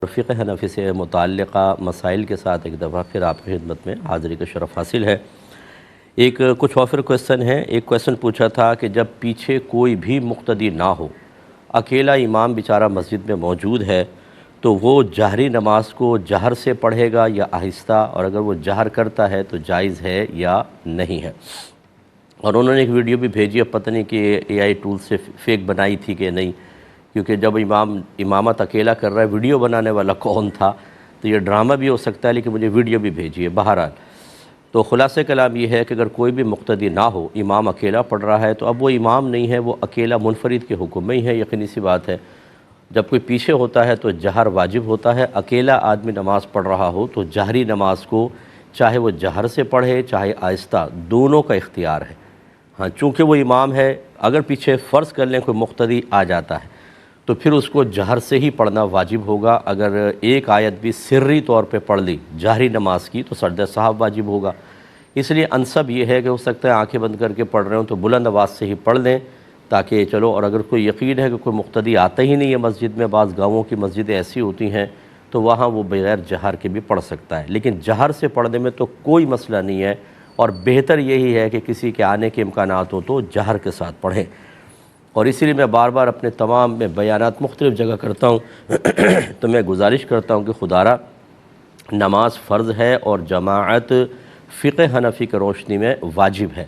فقہ حنفی سے متعلقہ مسائل کے ساتھ ایک دفعہ پھر آپ کی خدمت میں حاضری کا شرف حاصل ہے۔ کچھ اور پھر کویسچن ہے۔ ایک کویسچن پوچھا تھا کہ جب پیچھے کوئی بھی مقتدی نہ ہو، اکیلا امام بیچارہ مسجد میں موجود ہے، تو وہ جہری نماز کو جہر سے پڑھے گا یا آہستہ، اور اگر وہ جہر کرتا ہے تو جائز ہے یا نہیں ہے۔ اور انہوں نے ایک ویڈیو بھی بھیجی، اب پتہ نہیں کہ اے آئی ٹول سے فیک بنائی تھی کہ نہیں، کیونکہ جب امامت اکیلا کر رہا ہے، ویڈیو بنانے والا کون تھا، تو یہ ڈرامہ بھی ہو سکتا ہے، لیکن مجھے ویڈیو بھی بھیجی ہے۔ بہرحال تو خلاصہ کلام یہ ہے کہ اگر کوئی بھی مقتدی نہ ہو، امام اکیلا پڑھ رہا ہے، تو اب وہ امام نہیں ہے، وہ اکیلا منفرد کے حکم میں ہی ہے، یقینی سی بات ہے۔ جب کوئی پیچھے ہوتا ہے تو جہر واجب ہوتا ہے۔ اکیلا آدمی نماز پڑھ رہا ہو تو جہری نماز کو چاہے وہ جہر سے پڑھے چاہے آہستہ، دونوں کا اختیار ہے۔ ہاں، چونکہ وہ امام ہے، اگر پیچھے فرض کر لیں کوئی مقتدی آ جاتا ہے تو پھر اس کو جہر سے ہی پڑھنا واجب ہوگا۔ اگر ایک آیت بھی سری طور پہ پڑھ لی جہری نماز کی تو سجدہ سہو واجب ہوگا۔ اس لیے انسب یہ ہے کہ ہو سکتا ہے آنکھیں بند کر کے پڑھ رہے ہوں تو بلند آواز سے ہی پڑھ لیں، تاکہ چلو۔ اور اگر کوئی یقین ہے کہ کوئی مقتدی آتا ہی نہیں ہے مسجد میں، بعض گاؤں کی مسجدیں ایسی ہوتی ہیں، تو وہاں وہ بغیر جہر کے بھی پڑھ سکتا ہے، لیکن جہر سے پڑھنے میں تو کوئی مسئلہ نہیں ہے، اور بہتر یہی ہے کہ کسی کے آنے کے امکانات ہوں تو جہر کے ساتھ پڑھیں۔ اور اسی لیے میں بار بار اپنے تمام میں بیانات مختلف جگہ کرتا ہوں تو میں گزارش کرتا ہوں کہ خدارہ نماز فرض ہے، اور جماعت فقہ حنفی کی روشنی میں واجب ہے،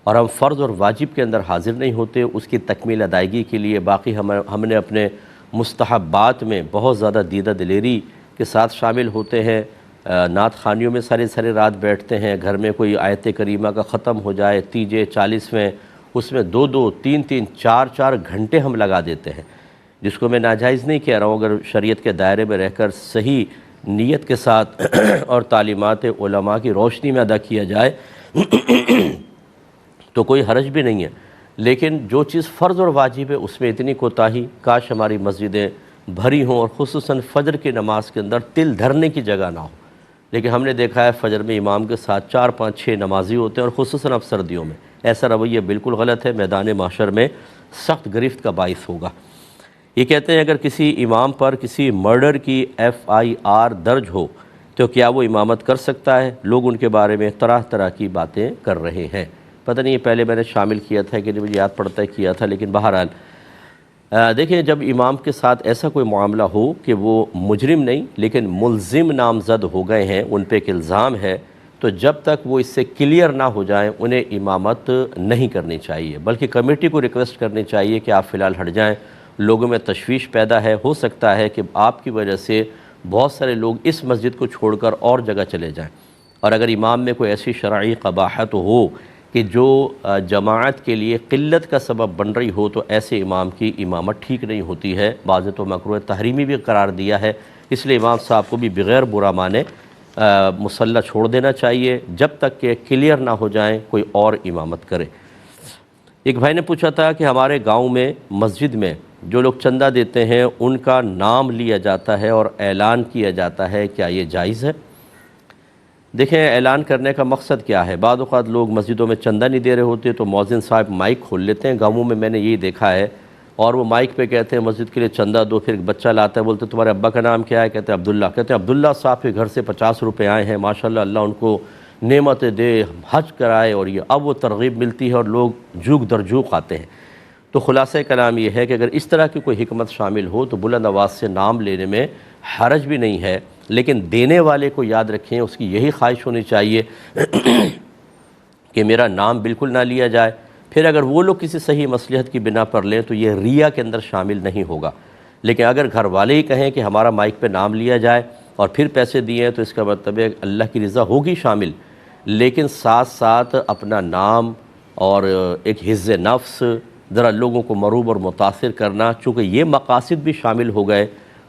اور ہم فرض اور واجب کے اندر حاضر نہیں ہوتے اس کی تکمیل ادائیگی کے لیے۔ باقی ہم نے اپنے مستحبات میں بہت زیادہ دیدہ دلیری کے ساتھ شامل ہوتے ہیں، نعت خوانیوں میں ساری رات بیٹھتے ہیں، گھر میں کوئی آیت کریمہ کا ختم ہو جائے، تیجے 40ویں، اس میں 2 3 4 گھنٹے ہم لگا دیتے ہیں، جس کو میں ناجائز نہیں کہہ رہا ہوں۔ اگر شریعت کے دائرے میں رہ کر صحیح نیت کے ساتھ اور تعلیمات علماء کی روشنی میں ادا کیا جائے تو کوئی حرج بھی نہیں ہے، لیکن جو چیز فرض اور واجب ہے اس میں اتنی کوتاہی، کاش ہماری مسجدیں بھری ہوں، اور خصوصاً فجر کی نماز کے اندر تل دھرنے کی جگہ نہ ہو۔ لیکن ہم نے دیکھا ہے فجر میں امام کے ساتھ 4 5 6 نمازی ہوتے ہیں، اور خصوصاً اب سردیوں میں ایسا رویہ بالکل غلط ہے، میدان محشر میں سخت گرفت کا باعث ہوگا۔ یہ کہتے ہیں اگر کسی امام پر کسی مرڈر کی FIR درج ہو تو کیا وہ امامت کر سکتا ہے؟ لوگ ان کے بارے میں طرح کی باتیں کر رہے ہیں۔ پتہ نہیں یہ پہلے میں نے شامل کیا تھا کہ نہیں، مجھے یاد پڑتا ہے کیا تھا، لیکن بہرحال دیکھیں، جب امام کے ساتھ ایسا کوئی معاملہ ہو کہ وہ مجرم نہیں لیکن ملزم نامزد ہو گئے ہیں، ان پہ ایک الزام ہے، تو جب تک وہ اس سے کلیئر نہ ہو جائیں انہیں امامت نہیں کرنی چاہیے، بلکہ کمیٹی کو ریکویسٹ کرنی چاہیے کہ آپ فی الحال ہٹ جائیں۔ لوگوں میں تشویش پیدا ہے، ہو سکتا ہے کہ آپ کی وجہ سے بہت سارے لوگ اس مسجد کو چھوڑ کر اور جگہ چلے جائیں، اور اگر امام میں کوئی ایسی شرعی قباحت ہو کہ جو جماعت کے لیے قلت کا سبب بن رہی ہو، تو ایسے امام کی امامت ٹھیک نہیں ہوتی ہے، بعض تو مکروہ تحریمی بھی قرار دیا ہے۔ اس لیے امام صاحب کو بھی بغیر برا مانے مصلی چھوڑ دینا چاہیے، جب تک کہ کلیئر نہ ہو جائیں کوئی اور امامت کرے۔ ایک بھائی نے پوچھا تھا کہ ہمارے گاؤں میں مسجد میں جو لوگ چندہ دیتے ہیں ان کا نام لیا جاتا ہے اور اعلان کیا جاتا ہے، کیا یہ جائز ہے؟ دیکھیں، اعلان کرنے کا مقصد کیا ہے؟ بعض اوقات لوگ مسجدوں میں چندہ نہیں دے رہے ہوتے تو مؤذن صاحب مائک کھول لیتے ہیں، گاؤں میں میں نے یہی دیکھا ہے، اور وہ مائک پہ کہتے ہیں مسجد کے لیے چندہ دو، پھر ایک بچہ لاتا ہے، بولتے تمہارے ابا کا نام کیا ہے؟ کہتے ہیں عبداللہ، کہتے ہیں عبداللہ صاحب کے گھر سے 50 روپے آئے ہیں، ماشاءاللہ اللہ ان کو نعمتیں دے، حج کرائے، اور یہ اب وہ ترغیب ملتی ہے اور لوگ جوک در جوک آتے ہیں۔ تو خلاصہ کلام یہ ہے کہ اگر اس طرح کی کوئی حکمت شامل ہو تو بلند آواز سے نام لینے میں حرج بھی نہیں ہے، لیکن دینے والے کو یاد رکھیں اس کی یہی خواہش ہونی چاہیے کہ میرا نام بالکل نہ لیا جائے۔ پھر اگر وہ لوگ کسی صحیح مصلحت کی بنا پر لیں تو یہ ریا کے اندر شامل نہیں ہوگا، لیکن اگر گھر والے ہی کہیں کہ ہمارا مائک پہ نام لیا جائے اور پھر پیسے دیے ہیں تو اس کا مطلب ہے اللہ کی رضا ہوگی شامل، لیکن ساتھ ساتھ اپنا نام اور ایک حفظ نفس، ذرا لوگوں کو مروب اور متاثر کرنا، چونکہ یہ مقاصد بھی شامل ہو گئے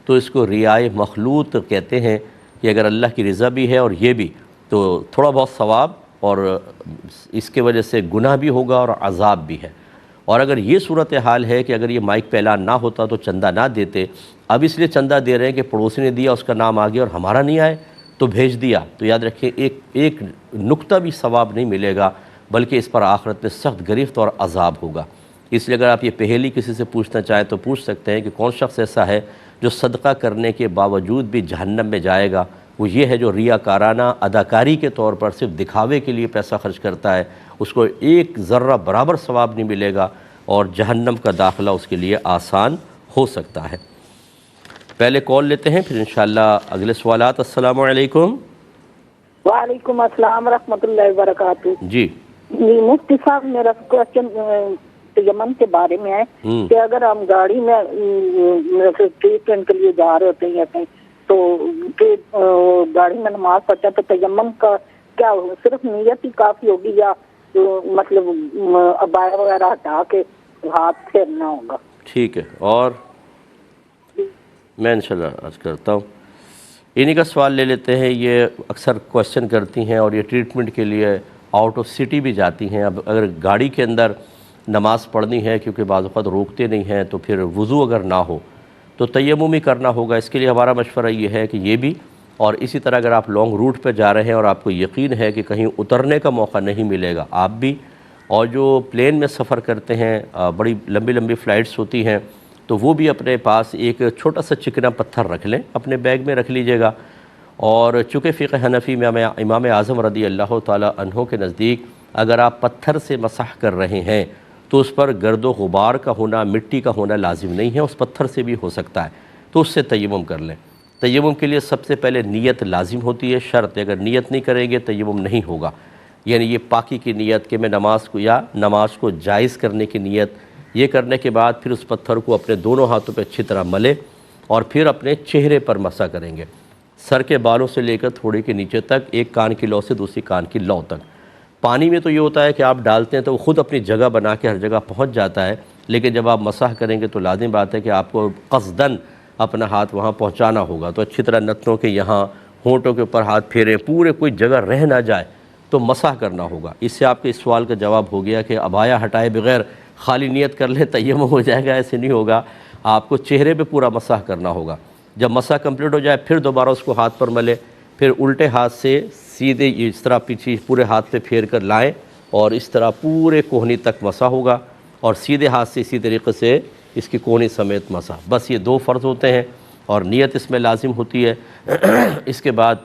تو اس کو ریائے مخلوط کہتے ہیں، کہ اگر اللہ کی رضا بھی ہے اور یہ بھی، تو تھوڑا بہت ثواب اور اس کے وجہ سے گناہ بھی ہوگا اور عذاب بھی ہے۔ اور اگر یہ صورتحال ہے کہ اگر یہ مائک پہ اعلان نہ ہوتا تو چندہ نہ دیتے، اب اس لیے چندہ دے رہے ہیں کہ پڑوسی نے دیا، اس کا نام آ گیا اور ہمارا نہیں آئے تو بھیج دیا، تو یاد رکھیں ایک نقطہ بھی ثواب نہیں ملے گا، بلکہ اس پر آخرت میں سخت گرفت اور عذاب ہوگا۔ اس لیے اگر آپ یہ پہیلی کسی سے پوچھنا چاہیں تو پوچھ سکتے ہیں کہ کون شخص ایسا ہے جو صدقہ کرنے کے باوجود بھی جہنم میں جائے گا وہ یہ ہے جو ریاکارانہ اداکاری کے طور پر صرف دکھاوے کے لیے پیسہ خرچ کرتا ہے، اس کو ایک ذرہ برابر ثواب نہیں ملے گا اور جہنم کا داخلہ اس کے لیے آسان ہو سکتا ہے۔ پہلے کال لیتے ہیں پھر انشاءاللہ اگلے سوالات۔ السلام علیکم۔ وعلیکم السلام ورحمۃ اللہ وبرکاتہ۔ جی مفتی صاحب، میرا کوشچن تیمم کے بارے میں ہے کہ اگر ہم گاڑی میں ٹریٹمنٹ کے لیے جا رہے ہوتے ہیں یا کہیں تو گاڑی میں نماز پڑھتا ہے تو تیمم کا کیا صرف نیت ہی کافی ہوگی یا مطلب عبایا وغیرہ ہٹا کے ہاتھ پھیرنا ہوگا؟ ٹھیک ہے، اور میں انشاءاللہ عرض کرتا ہوں، انہی کا سوال لے لیتے ہیں۔ یہ اکثر کوشچن کرتی ہیں اور یہ ٹریٹمنٹ کے لیے آؤٹ آف سٹی بھی جاتی ہیں۔ اب اگر گاڑی کے اندر نماز پڑھنی ہے کیونکہ بعض اوقات روکتے نہیں ہیں تو پھر وضو اگر نہ ہو تو تیمم ہی کرنا ہوگا۔ اس کے لیے ہمارا مشورہ یہ ہے کہ یہ بھی، اور اسی طرح اگر آپ لانگ روٹ پہ جا رہے ہیں اور آپ کو یقین ہے کہ کہیں اترنے کا موقع نہیں ملے گا، آپ بھی، اور جو پلین میں سفر کرتے ہیں، بڑی لمبی لمبی فلائٹس ہوتی ہیں، تو وہ بھی اپنے پاس ایک چھوٹا سا چکنا پتھر رکھ لیں، اپنے بیگ میں رکھ لیجئے گا۔ اور چونکہ فقہ حنفی میں امام اعظم رضی اللہ تعالی عنہ کے نزدیک اگر آپ پتھر سے مسح کر رہے ہیں تو اس پر گرد و غبار کا ہونا، مٹی کا ہونا لازم نہیں ہے، اس پتھر سے بھی ہو سکتا ہے، تو اس سے تیمم کر لیں۔ تیمم کے لیے سب سے پہلے نیت لازم ہوتی ہے، شرط ہے، اگر نیت نہیں کریں گے تیمم نہیں ہوگا۔ یعنی یہ پاکی کی نیت کہ میں نماز کو جائز کرنے کی نیت، یہ کرنے کے بعد پھر اس پتھر کو اپنے دونوں ہاتھوں پہ اچھی طرح ملے اور پھر اپنے چہرے پر مسح کریں گے، سر کے بالوں سے لے کر تھوڑے کے نیچے تک، ایک کان کی لو سے دوسری کان کی لو تک۔ پانی میں تو یہ ہوتا ہے کہ آپ ڈالتے ہیں تو وہ خود اپنی جگہ بنا کے ہر جگہ پہنچ جاتا ہے، لیکن جب آپ مسح کریں گے تو لازم بات ہے کہ آپ کو قصداً اپنا ہاتھ وہاں پہنچانا ہوگا۔ تو اچھی طرح نتنوں کے یہاں، ہونٹوں کے اوپر ہاتھ پھیریں، پورے کوئی جگہ رہ نہ جائے تو مسح کرنا ہوگا۔ اس سے آپ کے اس سوال کا جواب ہو گیا کہ عبایا ہٹائے بغیر خالی نیت کر لے تیمم ہو جائے گا، ایسے نہیں ہوگا، آپ کو چہرے پہ پورا مسح کرنا ہوگا۔ جب مسح کمپلیٹ ہو جائے پھر دوبارہ اس کو ہاتھ پر ملے، پھر الٹے ہاتھ سے سیدھے اس طرح پیچھے پورے ہاتھ پہ پھیر کر لائیں اور اس طرح پورے کوہنی تک مسح ہوگا، اور سیدھے ہاتھ سے اسی طریقے سے اس کی کوہنی سمیت مسح۔ بس یہ دو فرض ہوتے ہیں اور نیت اس میں لازم ہوتی ہے۔ اس کے بعد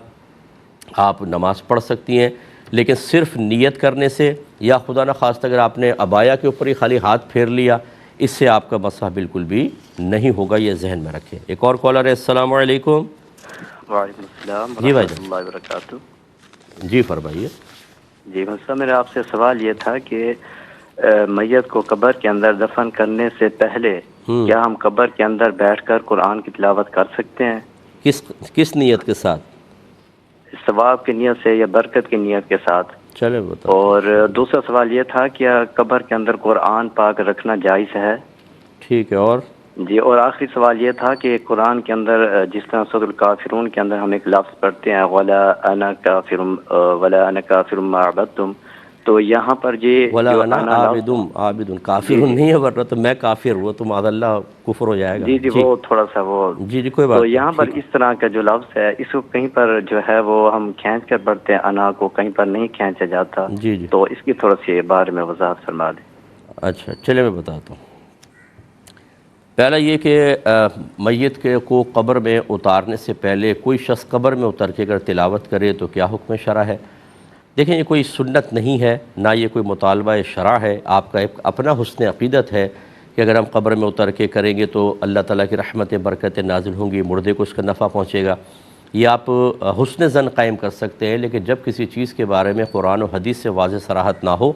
آپ نماز پڑھ سکتی ہیں، لیکن صرف نیت کرنے سے یا خدا نخواستہ اگر آپ نے عبایا کے اوپر ہی خالی ہاتھ پھیر لیا، اس سے آپ کا مسح بالکل بھی نہیں ہوگا، یہ ذہن میں رکھیں۔ ایک اور کالر ہے۔ السلام علیکم۔ وعلیکم السلام جی بھائی ورحمۃ اللہ وبرکاتہ۔ جی فرمائیے۔ جی صاحب، میرا آپ سے سوال یہ تھا کہ میت کو قبر کے اندر دفن کرنے سے پہلے کیا ہم قبر کے اندر بیٹھ کر قرآن کی تلاوت کر سکتے ہیں؟ کس نیت کے ساتھ؟ ثواب کی نیت سے یا برکت کی نیت کے ساتھ؟ چلے بتاؤ۔ اور دوسرا سوال یہ تھا کہ قبر کے اندر قرآن پاک رکھنا جائز ہے؟ ٹھیک ہے، اور جی، اور آخری سوال یہ تھا کہ قرآن کے اندر جس طرح سورۃ الکافرون کے اندر ہم ایک لفظ پڑھتے ہیں ولا انا کافر ما عبدتم، تو یہاں پر یہ ولا جو انا عابد کافر نہیں ہے، ورنہ تو میں کافر ہوا تو معاذ اللہ کفر ہو جائے گا۔ جی وہ تھوڑا سا وہ جی کوئی بات تو نہیں۔ یہاں پر اس طرح کا جو لفظ ہے اس کو کہیں پر جو ہے وہ ہم کھینچ کر پڑھتے ہیں، انا کو کہیں پر نہیں کھینچا جاتا، جی تو اس کی تھوڑا سی بارے میں وضاحت فرما دیں۔ اچھا چلے میں بتاتا ہوں۔ پہلا یہ کہ میت کو قبر میں اتارنے سے پہلے کوئی شخص قبر میں اتر کے اگر تلاوت کرے تو کیا حکم شرع ہے؟ دیکھیں، یہ کوئی سنت نہیں ہے، نہ یہ کوئی مطالبہ شرع ہے، آپ کا ایک اپنا حسن عقیدت ہے کہ اگر ہم قبر میں اتر کے کریں گے تو اللہ تعالیٰ کی رحمت برکتیں نازل ہوں گی، مردے کو اس کا نفع پہنچے گا، یہ آپ حسن ظن قائم کر سکتے ہیں۔ لیکن جب کسی چیز کے بارے میں قرآن و حدیث سے واضح صراحت نہ ہو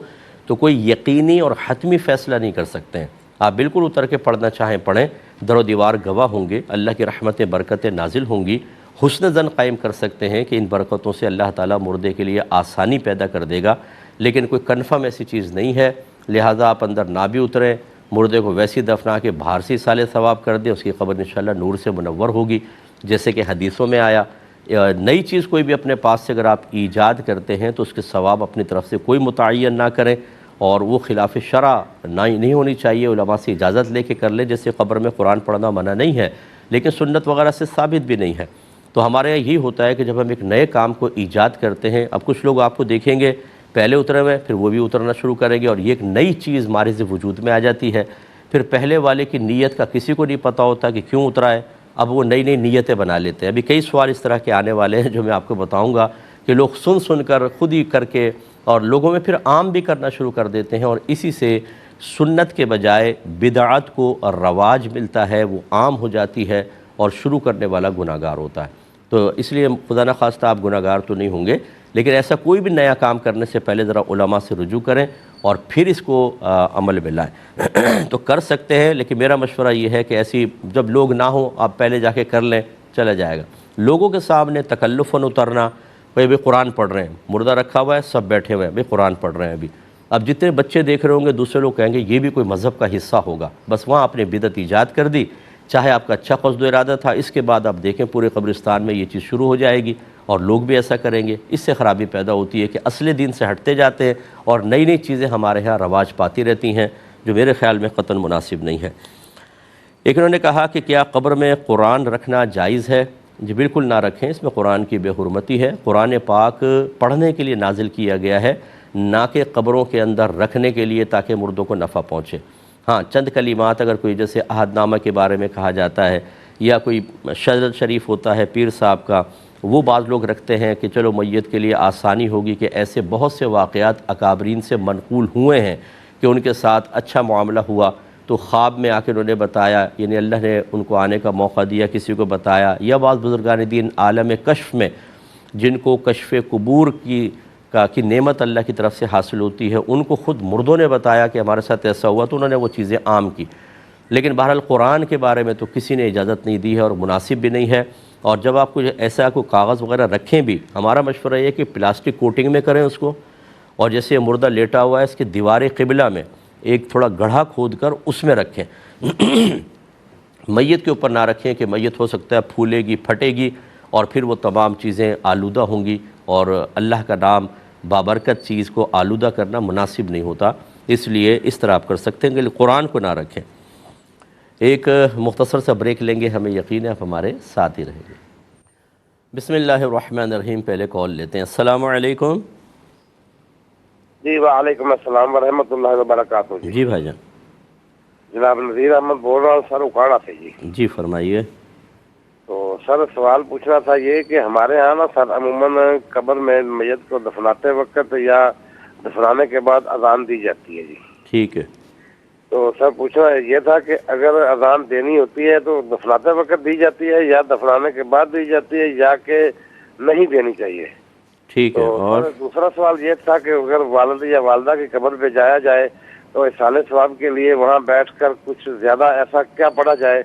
تو کوئی یقینی اور حتمی فیصلہ نہیں کر سکتے ہیں۔ آپ بالکل اتر کے پڑھنا چاہیں پڑھیں، در و دیوار گواہ ہوں گے، اللہ کی رحمتیں برکتیں نازل ہوں گی، حسن ظن قائم کر سکتے ہیں کہ ان برکتوں سے اللہ تعالیٰ مردے کے لیے آسانی پیدا کر دے گا، لیکن کوئی کنفرم ایسی چیز نہیں ہے، لہٰذا آپ اندر نہ بھی اتریں، مردے کو ویسی دفنا کے باہر سے سال ثواب کر دیں، اس کی قبر انشاءاللہ نور سے منور ہوگی، جیسے کہ حدیثوں میں آیا۔ نئی چیز کوئی بھی اپنے پاس سے اگر آپ ایجاد کرتے ہیں تو اس کے ثواب اپنی طرف سے کوئی متعین نہ کریں، اور وہ خلاف شرع نہیں ہونی چاہیے، علماء سے اجازت لے کے کر لیں، جیسے قبر میں قرآن پڑھنا منع نہیں ہے لیکن سنت وغیرہ سے ثابت بھی نہیں ہے۔ تو ہمارے یہاں یہی ہوتا ہے کہ جب ہم ایک نئے کام کو ایجاد کرتے ہیں، اب کچھ لوگ آپ کو دیکھیں گے پہلے اترے ہوئے پھر وہ بھی اترنا شروع کریں گے، اور یہ ایک نئی چیز مارز وجود میں آ جاتی ہے، پھر پہلے والے کی نیت کا کسی کو نہیں پتہ ہوتا کہ کیوں اترا ہے، اب وہ نئی نئی نیتیں بنا لیتے ہیں۔ ابھی کئی سوال اس طرح کے آنے والے ہیں جو میں آپ کو بتاؤں گا کہ لوگ سن کر خود ہی کر کے اور لوگوں میں پھر عام بھی کرنا شروع کر دیتے ہیں، اور اسی سے سنت کے بجائے بدعت کو رواج ملتا ہے، وہ عام ہو جاتی ہے اور شروع کرنے والا گناہگار ہوتا ہے۔ تو اس لیے خدا نخواستہ آپ گناہگار تو نہیں ہوں گے، لیکن ایسا کوئی بھی نیا کام کرنے سے پہلے ذرا علماء سے رجوع کریں اور پھر اس کو عمل میں لائیں۔ تو کر سکتے ہیں، لیکن میرا مشورہ یہ ہے کہ ایسی جب لوگ نہ ہوں آپ پہلے جا کے کر لیں، چلا جائے گا۔ لوگوں کے سامنے تکلفاً اترنا، بھئی قرآن پڑھ رہے ہیں، مردہ رکھا ہوا ہے، سب بیٹھے ہوئے ہیں، بھئی قرآن پڑھ رہے ہیں ابھی۔ اب جتنے بچے دیکھ رہے ہوں گے دوسرے لوگ کہیں گے یہ بھی کوئی مذہب کا حصہ ہوگا، بس وہاں آپ نے بدعت ایجاد کر دی، چاہے آپ کا اچھا قصد و ارادہ تھا، اس کے بعد آپ دیکھیں پورے قبرستان میں یہ چیز شروع ہو جائے گی اور لوگ بھی ایسا کریں گے۔ اس سے خرابی پیدا ہوتی ہے کہ اصل دین سے ہٹتے جاتے ہیں اور نئی نئی چیزیں ہمارے ہاں رواج پاتی رہتی ہیں، جو میرے خیال میں قطعاً مناسب نہیں ہے۔ ایک انہوں نے کہا کہ کیا قبر میں قرآن رکھنا جائز ہے؟ جی بالکل نہ رکھیں، اس میں قرآن کی بے حرمتی ہے۔ قرآن پاک پڑھنے کے لیے نازل کیا گیا ہے، نہ کہ قبروں کے اندر رکھنے کے لیے تاکہ مردوں کو نفع پہنچے۔ ہاں چند کلمات اگر کوئی جیسے عہد نامہ کے بارے میں کہا جاتا ہے یا کوئی شجرت شریف ہوتا ہے پیر صاحب کا، وہ بعض لوگ رکھتے ہیں کہ چلو میت کے لیے آسانی ہوگی، کہ ایسے بہت سے واقعات اکابرین سے منقول ہوئے ہیں کہ ان کے ساتھ اچھا معاملہ ہوا تو خواب میں آ کے انہوں نے بتایا، یعنی اللہ نے ان کو آنے کا موقع دیا، کسی کو بتایا، یا بعض بزرگان دین عالم کشف میں جن کو کشف قبور کی نعمت اللہ کی طرف سے حاصل ہوتی ہے، ان کو خود مردوں نے بتایا کہ ہمارے ساتھ ایسا ہوا، تو انہوں نے وہ چیزیں عام کی۔ لیکن بہرحال قرآن کے بارے میں تو کسی نے اجازت نہیں دی ہے اور مناسب بھی نہیں ہے۔ اور جب آپ کو ایسا کوئی کاغذ وغیرہ رکھیں بھی، ہمارا مشورہ یہ ہے کہ پلاسٹک کوٹنگ میں کریں اس کو، اور جیسے مردہ لیٹا ہوا ہے اس کے دیوار قبلہ میں ایک تھوڑا گڑھا کھود کر اس میں رکھیں۔ میت کے اوپر نہ رکھیں کہ میت ہو سکتا ہے پھولے گی، پھٹے گی اور پھر وہ تمام چیزیں آلودہ ہوں گی، اور اللہ کا نام بابرکت چیز کو آلودہ کرنا مناسب نہیں ہوتا، اس لیے اس طرح آپ کر سکتے ہیں کہ قرآن کو نہ رکھیں۔ ایک مختصر سا بریک لیں گے، ہمیں یقین ہے آپ ہمارے ساتھ ہی رہیں گے۔ بسم اللہ الرحمن الرحیم، پہلے کال لیتے ہیں۔ السلام علیکم۔ جی وعلیکم السلام ورحمۃ اللہ وبرکاتہ۔ جی بھائی جان، جناب نذیر احمد بول رہا ہوں سر، اکاڑا سے۔ جی فرمائیے۔ تو سر سوال پوچھنا تھا یہ کہ ہمارے ہاں نا سر عموماً قبر میں میت کو دفناتے وقت یا دفنانے کے بعد اذان دی جاتی ہے جی۔ ٹھیک ہے۔ تو سر پوچھنا یہ تھا کہ اگر اذان دینی ہوتی ہے تو دفناتے وقت دی جاتی ہے یا دفنانے کے بعد دی جاتی ہے یا کہ نہیں دینی چاہیے؟ ٹھیک ہے۔ اور دوسرا سوال یہ تھا کہ اگر والد یا والدہ کی قبر پہ جایا جائے تو احسان ثواب کے لیے وہاں بیٹھ کر کچھ زیادہ ایسا کیا پڑھا جائے،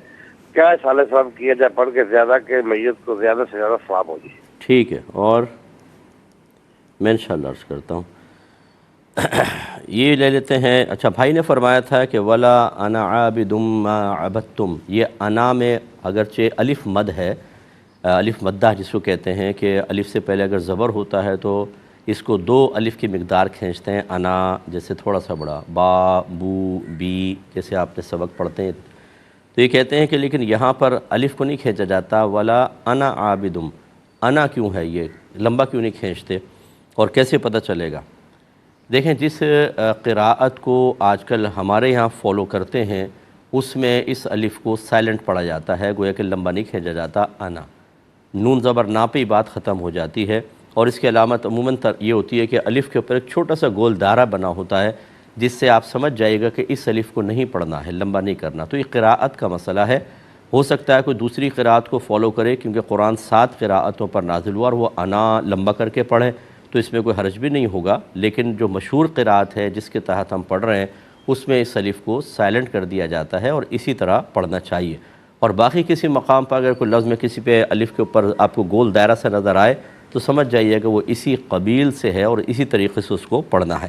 کیا احسان ثواب کیا جائے پڑھ کے زیادہ کہ میت کو زیادہ سے زیادہ ثواب ہو جائے؟ ٹھیک ہے، اور میں انشاءاللہ عرض کرتا ہوں۔ یہ لے لیتے ہیں۔ اچھا بھائی نے فرمایا تھا کہ ولا انا عابد ما عبدتم، یہ انا میں اگرچہ الف مد ہے، الف مدہ جس کو کہتے ہیں کہ الف سے پہلے اگر زبر ہوتا ہے تو اس کو 2 الف کی مقدار کھینچتے ہیں، انا جیسے تھوڑا سا بڑا، با بو بی جیسے آپ نے سبق پڑھتے ہیں، تو یہ کہتے ہیں کہ لیکن یہاں پر الف کو نہیں کھینچا جاتا، ولا انا عابدم، انا کیوں ہے، یہ لمبا کیوں نہیں کھینچتے اور کیسے پتہ چلے گا؟ دیکھیں جس قراءت کو آج کل ہمارے یہاں فالو کرتے ہیں اس میں اس الف کو سائلنٹ پڑھا جاتا ہے، گویا کہ لمبا نہیں کھینچا جاتا، انا، نون زبر نا پہ ہی بات ختم ہو جاتی ہے، اور اس کی علامت عموماً یہ ہوتی ہے کہ الف کے اوپر ایک چھوٹا سا گول دائرہ بنا ہوتا ہے جس سے آپ سمجھ جائے گا کہ اس الف کو نہیں پڑھنا ہے، لمبا نہیں کرنا۔ تو یہ قراءت کا مسئلہ ہے، ہو سکتا ہے کوئی دوسری قراءت کو فالو کرے کیونکہ قرآن 7 قراءتوں پر نازل ہوا اور وہ انا لمبا کر کے پڑھے تو اس میں کوئی حرج بھی نہیں ہوگا، لیکن جو مشہور قراءت ہے جس کے تحت ہم پڑھ رہے ہیں اس میں اس الف کو سائلنٹ کر دیا جاتا ہے اور اسی طرح پڑھنا چاہیے۔ اور باقی کسی مقام پر اگر کوئی لفظ میں کسی پہ الف کے اوپر آپ کو گول دائرہ سے نظر آئے تو سمجھ جائیے کہ وہ اسی قبیل سے ہے اور اسی طریقے سے اس کو پڑھنا ہے۔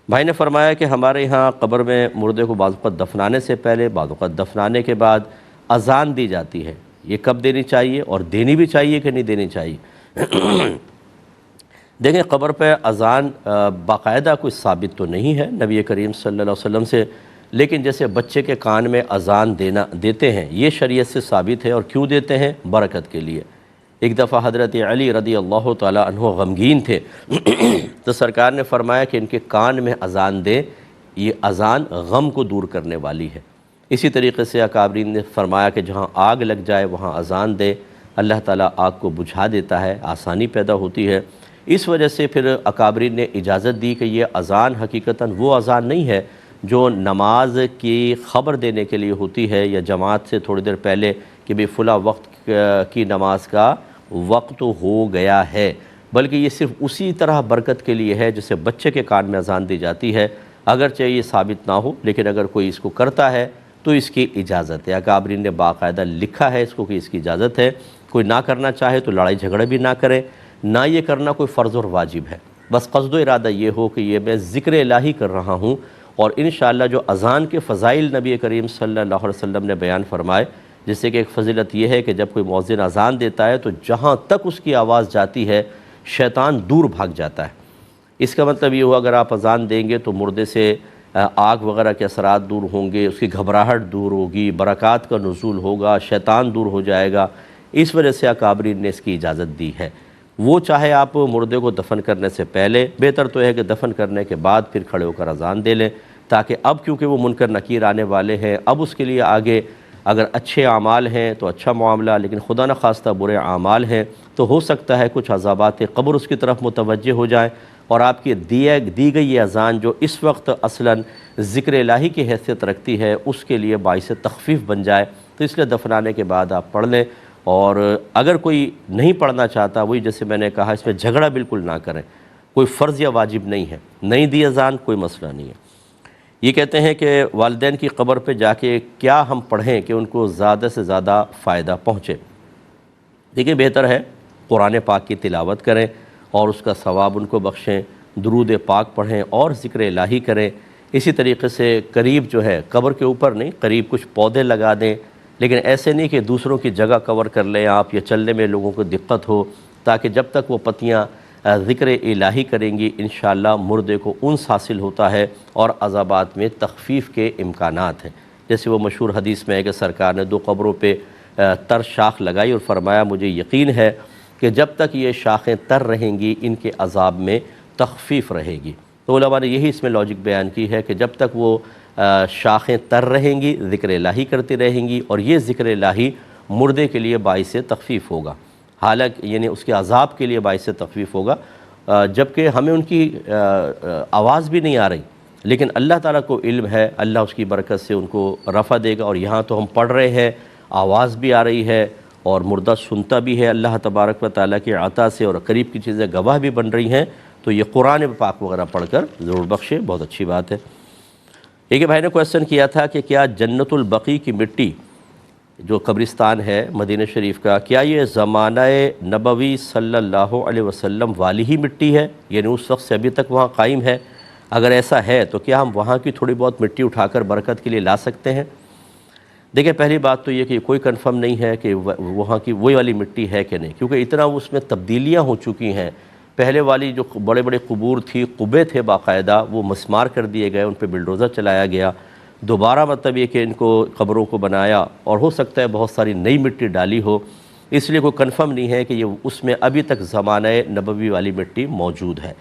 بھائی نے فرمایا کہ ہمارے یہاں قبر میں مردے کو بعض اوقات دفنانے سے پہلے، بعض اوقات دفنانے کے بعد اذان دی جاتی ہے، یہ کب دینی چاہیے اور دینی بھی چاہیے کہ نہیں دینی چاہیے؟ دیکھیں قبر پہ اذان باقاعدہ کوئی ثابت تو نہیں ہے نبی کریم صلی اللہ علیہ وسلم سے، لیکن جیسے بچے کے کان میں اذان دیتے ہیں یہ شریعت سے ثابت ہے، اور کیوں دیتے ہیں؟ برکت کے لیے۔ ایک دفعہ حضرت علی رضی اللہ تعالی عنہ غمگین تھے تو سرکار نے فرمایا کہ ان کے کان میں اذان دیں، یہ اذان غم کو دور کرنے والی ہے، اسی طریقے سے اکابرین نے فرمایا کہ جہاں آگ لگ جائے وہاں اذان دے، اللہ تعالیٰ آگ کو بجھا دیتا ہے، آسانی پیدا ہوتی ہے۔ اس وجہ سے پھر اکابرین نے اجازت دی کہ یہ اذان حقیقتاً وہ اذان نہیں ہے جو نماز کی خبر دینے کے لیے ہوتی ہے یا جماعت سے تھوڑی دیر پہلے کہ بھی فلاں وقت کی نماز کا وقت ہو گیا ہے، بلکہ یہ صرف اسی طرح برکت کے لیے ہے جسے بچے کے کان میں اذان دی جاتی ہے، اگرچہ یہ ثابت نہ ہو لیکن اگر کوئی اس کو کرتا ہے تو اس کی اجازت ہے۔ اکابرین نے باقاعدہ لکھا ہے اس کو کہ اس کی اجازت ہے، کوئی نہ کرنا چاہے تو لڑائی جھگڑے بھی نہ کرے، نہ یہ کرنا کوئی فرض اور واجب ہے، بس قصد و ارادہ یہ ہو کہ یہ میں ذکر الہی کر رہا ہوں۔ اور انشاءاللہ جو اذان کے فضائل نبی کریم صلی اللہ علیہ وسلم نے بیان فرمائے، جس سے کہ ایک فضیلت یہ ہے کہ جب کوئی مؤذن اذان دیتا ہے تو جہاں تک اس کی آواز جاتی ہے شیطان دور بھاگ جاتا ہے۔ اس کا مطلب یہ ہوا اگر آپ اذان دیں گے تو مردے سے آگ وغیرہ کے اثرات دور ہوں گے، اس کی گھبراہٹ دور ہوگی، برکات کا نزول ہوگا، شیطان دور ہو جائے گا۔ اس وجہ سے اکابرین نے اس کی اجازت دی ہے۔ وہ چاہے آپ مردے کو دفن کرنے سے پہلے، بہتر تو ہے کہ دفن کرنے کے بعد پھر کھڑے ہو کر اذان دے لیں، تاکہ اب کیونکہ وہ منکر نکیر آنے والے ہیں، اب اس کے لیے آگے اگر اچھے اعمال ہیں تو اچھا معاملہ، لیکن خدا نخواستہ برے اعمال ہیں تو ہو سکتا ہے کچھ عذابات قبر اس کی طرف متوجہ ہو جائیں، اور آپ کی دی گئی یہ اذان جو اس وقت اصلاً ذکر الہی کی حیثیت رکھتی ہے اس کے لیے باعث تخفیف بن جائے، تو اس لیے دفنانے کے بعد آپ پڑھ لیں۔ اور اگر کوئی نہیں پڑھنا چاہتا، وہی جیسے میں نے کہا اس میں جھگڑا بالکل نہ کریں، کوئی فرض یا واجب نہیں ہے، نہیں دی اذان کوئی مسئلہ نہیں ہے۔ یہ کہتے ہیں کہ والدین کی قبر پہ جا کے کیا ہم پڑھیں کہ ان کو زیادہ سے زیادہ فائدہ پہنچے؟ دیکھیں بہتر ہے قرآن پاک کی تلاوت کریں اور اس کا ثواب ان کو بخشیں، درود پاک پڑھیں اور ذکر الہی کریں۔ اسی طریقے سے قریب جو ہے قبر کے اوپر نہیں، قریب کچھ پودے لگا دیں، لیکن ایسے نہیں کہ دوسروں کی جگہ کور کر لیں آپ، یا چلنے میں لوگوں کو دقت ہو، تاکہ جب تک وہ پتیاں ذکر الہی کریں گی انشاءاللہ مردے کو انس حاصل ہوتا ہے اور عذابات میں تخفیف کے امکانات ہیں۔ جیسے وہ مشہور حدیث میں ہے کہ سرکار نے 2 قبروں پہ تر شاخ لگائی اور فرمایا مجھے یقین ہے کہ جب تک یہ شاخیں تر رہیں گی ان کے عذاب میں تخفیف رہے گی۔ تو علماء نے یہی اس میں لاجک بیان کی ہے کہ جب تک وہ شاخیں تر رہیں گی ذکر الہی کرتی رہیں گی، اور یہ ذکر الہی مردے کے لیے باعث تخفیف ہوگا، حالانکہ یعنی اس کے عذاب کے لیے باعث تخفیف ہوگا، جبکہ ہمیں ان کی آواز بھی نہیں آ رہی، لیکن اللہ تعالیٰ کو علم ہے، اللہ اس کی برکت سے ان کو رفع دے گا۔ اور یہاں تو ہم پڑھ رہے ہیں، آواز بھی آ رہی ہے اور مردہ سنتا بھی ہے اللہ تبارک و تعالیٰ کی عطا سے، اور قریب کی چیزیں گواہ بھی بن رہی ہیں، تو یہ قرآن پاک وغیرہ پڑھ کر ضرور بخشے، بہت اچھی بات ہے۔ ایک بھائی نے کویسچن کیا تھا کہ کیا جنت البقیع کی مٹی جو قبرستان ہے مدینہ شریف کا، کیا یہ زمانہ نبوی صلی اللہ علیہ وسلم والی ہی مٹی ہے، یعنی اس وقت سے ابھی تک وہاں قائم ہے؟ اگر ایسا ہے تو کیا ہم وہاں کی تھوڑی بہت مٹی اٹھا کر برکت کے لیے لا سکتے ہیں؟ دیکھیں پہلی بات تو یہ کہ کوئی کنفرم نہیں ہے کہ وہاں کی وہی والی مٹی ہے کہ نہیں، کیونکہ اتنا اس میں تبدیلیاں ہو چکی ہیں۔ پہلے والی جو بڑے بڑے قبور تھی، قبے تھے باقاعدہ، وہ مسمار کر دیے گئے، ان پہ بلڈوزر چلایا گیا، دوبارہ مطلب یہ کہ ان کو قبروں کو بنایا، اور ہو سکتا ہے بہت ساری نئی مٹی ڈالی ہو، اس لیے کوئی کنفرم نہیں ہے کہ یہ اس میں ابھی تک زمانہ نبوی والی مٹی موجود ہے۔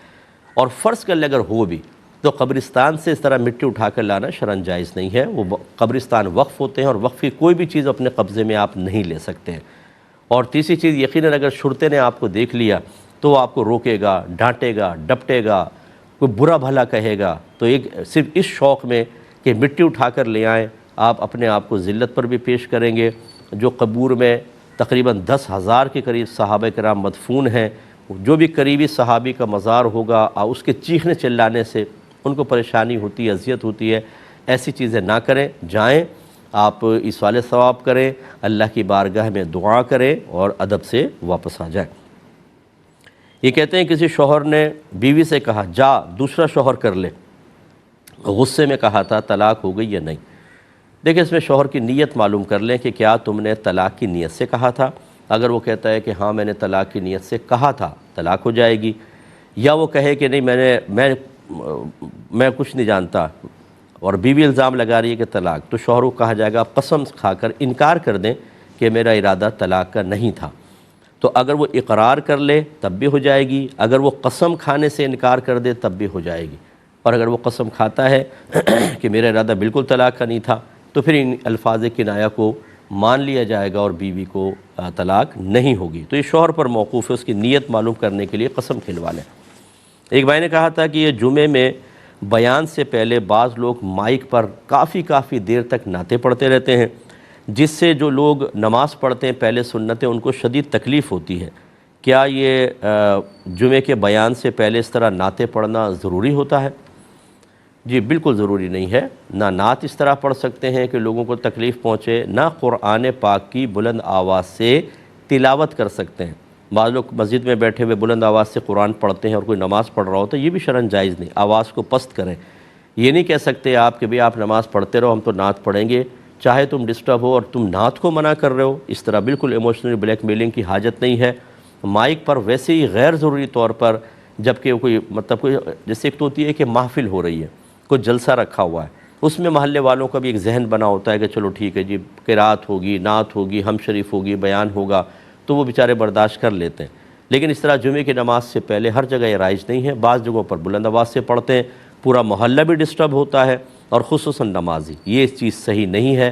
اور فرض کر لیں اگر ہو بھی تو قبرستان سے اس طرح مٹی اٹھا کر لانا شرعاً جائز نہیں ہے، وہ قبرستان وقف ہوتے ہیں اور وقف کی کوئی بھی چیز اپنے قبضے میں آپ نہیں لے سکتے ہیں۔ اور تیسری چیز یقیناً اگر شرطے نے آپ کو دیکھ لیا تو وہ آپ کو روکے گا، ڈانٹے گا، ڈپٹے گا، کوئی برا بھلا کہے گا، تو ایک صرف اس شوق میں کہ مٹی اٹھا کر لے آئیں، آپ اپنے آپ کو ذلت پر بھی پیش کریں گے۔ جو قبور میں تقریباً 10,000 کے قریب صحابہ کرام مدفون ہیں، جو بھی قریبی صحابی کا مزار ہوگا اس کے چیخنے چلانے سے ان کو پریشانی ہوتی ہے، اذیت ہوتی ہے، ایسی چیزیں نہ کریں، جائیں آپ ایصال ثواب کریں، اللہ کی بارگاہ میں دعا کریں اور ادب سے واپس آ جائیں۔ یہ کہتے ہیں کسی شوہر نے بیوی سے کہا جا دوسرا شوہر کر لے، غصے میں کہا تھا طلاق ہو گئی یا نہیں؟ دیکھیں اس میں شوہر کی نیت معلوم کر لیں کہ کیا تم نے طلاق کی نیت سے کہا تھا۔ اگر وہ کہتا ہے کہ ہاں میں نے طلاق کی نیت سے کہا تھا، طلاق ہو جائے گی۔ یا وہ کہے کہ نہیں میں کچھ نہیں جانتا، اور بیوی الزام لگا رہی ہے کہ طلاق، تو شوہر کو کہا جائے گا قسم کھا کر انکار کر دیں کہ میرا ارادہ طلاق کا نہیں تھا۔ تو اگر وہ اقرار کر لے تب بھی ہو جائے گی، اگر وہ قسم کھانے سے انکار کر دے تب بھی ہو جائے گی۔ اور اگر وہ قسم کھاتا ہے کہ میرا ارادہ بالکل طلاق کا نہیں تھا، تو پھر ان الفاظ کنایہ کو مان لیا جائے گا اور بیوی کو طلاق نہیں ہوگی۔ تو یہ شوہر پر موقوف ہے، اس کی نیت معلوم کرنے کے لیے قسم کھلوا لیں۔ ایک بھائی نے کہا تھا کہ یہ جمعے میں بیان سے پہلے بعض لوگ مائک پر کافی دیر تک نعتیں پڑھتے رہتے ہیں، جس سے جو لوگ نماز پڑھتے ہیں پہلے سنتیں ان کو شدید تکلیف ہوتی ہے۔ کیا یہ جمعے کے بیان سے پہلے اس طرح نعتیں پڑھنا ضروری ہوتا ہے؟ جی بالکل ضروری نہیں ہے، نہ نعت اس طرح پڑھ سکتے ہیں کہ لوگوں کو تکلیف پہنچے، نہ قرآن پاک کی بلند آواز سے تلاوت کر سکتے ہیں۔ بعض لوگ مسجد میں بیٹھے ہوئے بلند آواز سے قرآن پڑھتے ہیں اور کوئی نماز پڑھ رہا ہو تو یہ بھی شرعاً جائز نہیں، آواز کو پست کریں۔ یہ نہیں کہہ سکتے آپ کہ آپ نماز پڑھتے رہو، ہم تو نعت پڑھیں گے، چاہے تم ڈسٹرب ہو اور تم نعت کو منع کر رہے ہو۔ اس طرح بالکل ایموشنلی بلیک میلنگ کی حاجت نہیں ہے۔ مائک پر ویسے ہی غیر ضروری طور پر جبکہ کوئی کوئی جیسے ایک تو ہوتی ہے کہ محفل ہو رہی ہے، کوئی جلسہ رکھا ہوا ہے، اس میں محلے والوں کا بھی ایک ذہن بنا ہوتا ہے کہ چلو ٹھیک ہے جی قرات ہوگی، نعت ہوگی، ہم شریف ہوگی، بیان ہوگا، تو وہ بیچارے برداشت کر لیتے ہیں۔ لیکن اس طرح جمعے کی نماز سے پہلے ہر جگہ یہ رائج نہیں ہے، بعض جگہوں پر بلند آواز سے پڑھتے ہیں، پورا محلہ بھی ڈسٹرب ہوتا ہے اور خصوصاً نمازی، یہ چیز صحیح نہیں ہے۔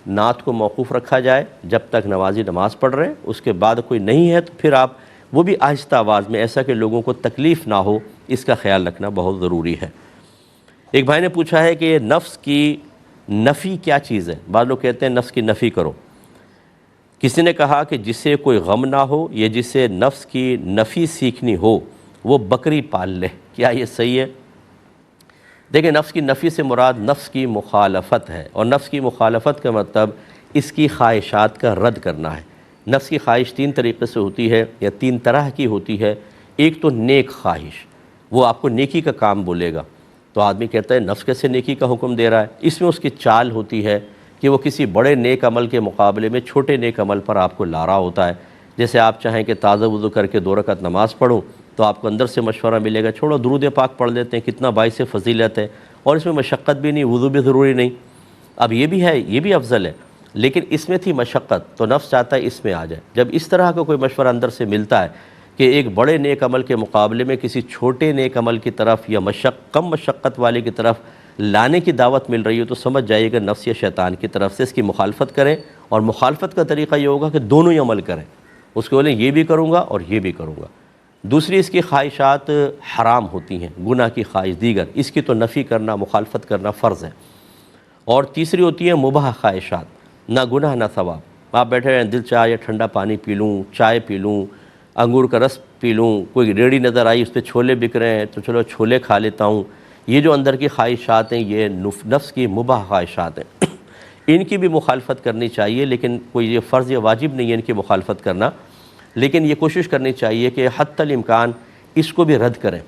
نعت کو موقوف رکھا جائے جب تک نمازی نماز پڑھ رہے ہیں، اس کے بعد کوئی نہیں ہے تو پھر آپ وہ بھی آہستہ آواز میں، ایسا کہ لوگوں کو تکلیف نہ ہو، اس کا خیال رکھنا بہت ضروری ہے۔ ایک بھائی نے پوچھا ہے کہ نفس کی نفی کیا چیز ہے؟ بعض لوگ کہتے ہیں نفس کی نفی کرو۔ کسی نے کہا کہ جسے کوئی غم نہ ہو یا جسے نفس کی نفی سیکھنی ہو وہ بکری پال لے، کیا یہ صحیح ہے؟ دیکھیں نفس کی نفی سے مراد نفس کی مخالفت ہے، اور نفس کی مخالفت کا مطلب اس کی خواہشات کا رد کرنا ہے۔ نفس کی خواہش تین طریقے سے ہوتی ہے یا تین طرح کی ہوتی ہے۔ ایک تو نیک خواہش، وہ آپ کو نیکی کا کام بولے گا، تو آدمی کہتا ہے نفس کیسے نیکی کا حکم دے رہا ہے؟ اس میں اس کی چال ہوتی ہے کہ وہ کسی بڑے نیک عمل کے مقابلے میں چھوٹے نیک عمل پر آپ کو لا رہا ہوتا ہے۔ جیسے آپ چاہیں کہ تازہ وضو کر کے 2 رکعت نماز پڑھوں تو آپ کو اندر سے مشورہ ملے گا چھوڑو درود پاک پڑھ لیتے ہیں، کتنا باعث فضیلت ہے اور اس میں مشقت بھی نہیں، وضو بھی ضروری نہیں۔ اب یہ بھی ہے، یہ بھی افضل ہے، لیکن اس میں تھی مشقت تو نفس چاہتا ہے اس میں آ جائے۔ جب اس طرح کا کوئی مشورہ اندر سے ملتا ہے کہ ایک بڑے نیک عمل کے مقابلے میں کسی چھوٹے نیک عمل کی طرف یا کم مشقت والے کی طرف لانے کی دعوت مل رہی ہے تو سمجھ جائیے کہ نفس یا شیطان کی طرف سے اس کی مخالفت کریں، اور مخالفت کا طریقہ یہ ہوگا کہ دونوں ہی عمل کریں، اس کو بولیں یہ بھی کروں گا اور یہ بھی کروں گا۔ دوسری اس کی خواہشات حرام ہوتی ہیں، گناہ کی خواہش دیگر، اس کی تو نفی کرنا، مخالفت کرنا فرض ہے۔ اور تیسری ہوتی ہے مباح خواہشات، نہ گناہ نہ ثواب، آپ بیٹھے رہیں دل چاہے یا ٹھنڈا پانی پی لوں، چائے پی لوں، انگور کا رس پی لوں، کوئی ریڑھی نظر آئی اس پہ چھولے بک رہے ہیں تو چلو چھولے کھا لیتا ہوں۔ یہ جو اندر کی خواہشات ہیں یہ نفس کی مباح خواہشات ہیں، ان کی بھی مخالفت کرنی چاہیے، لیکن کوئی یہ فرض یا واجب نہیں ہے ان کی مخالفت کرنا، لیکن یہ کوشش کرنی چاہیے کہ حتی الامکان اس کو بھی رد کریں،